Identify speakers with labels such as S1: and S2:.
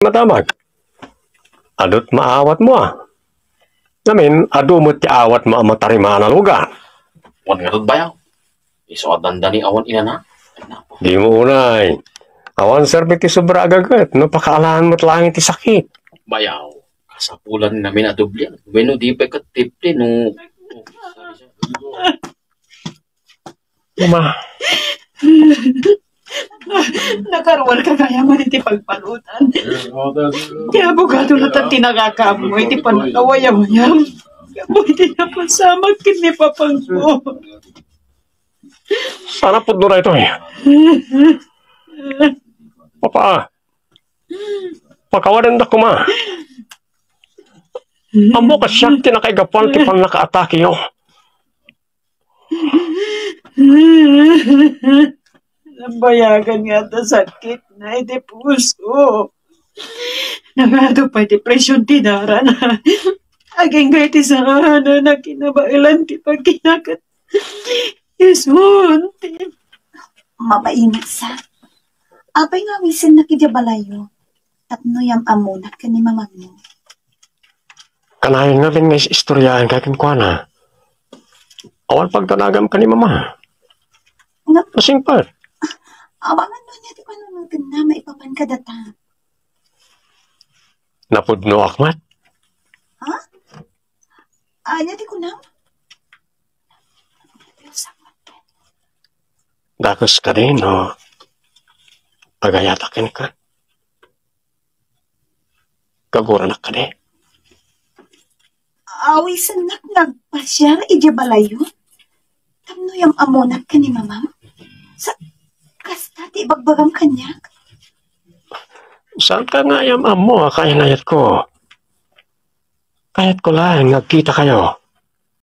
S1: madamag. Adot maawat mo Namin, adu mo ti awat mo matarimaan na lugar.
S2: Wan nga bayaw. Iso at dandani awan ina na.
S1: Di mo unay. Awan serbi ti sobra agagat. No, pakaalahan mo't langit ti sakit.
S2: Bayaw. Kasapulan namin na dublian. Bueno, di pa katipti no.
S1: Ma.
S3: Nakaruan ka kaya man iti pagpalutan. Kaya abogado na tang tinagakam mo iti panakawayam-yam. Kaya mo iti napasamag kini papangko.
S1: Sana po doon na ito Papa. Pakawalan na kuma. Amo ka siya tinakaigapan ti pan nakaatake yo.
S3: Nabayagan nga ta sakit na iti puso. Nangado pa iti presyon tinara na. Aging nga iti sana na kinabailan ti pagkinakat. Yesun ti.
S4: Mabaingat sa. Apay nga wisin na kidya-balayo. Tapno yam amunat ka ni mamang mo.
S1: Kanahin nga rin nga istoryahan kakin kwa na. Awan pagtanagam ka ni mama. Masingpar.
S4: Awangan mo niya, di pa nunugin na, maipapan ka data.
S1: Napudno akmat?
S4: Ha? Anya, di ko na?
S1: Dakos ka rin, o pagayatakin ka. Kaguranak ka rin.
S4: Awisan nak nagpasya, ijabalayo. Tamno yung amunak ka ni mamam? Sa kasta ti bagbagam kanyak?
S1: Saan ka nga yung amo, kainayat ko? Kayat ko lang, nagkita kayo.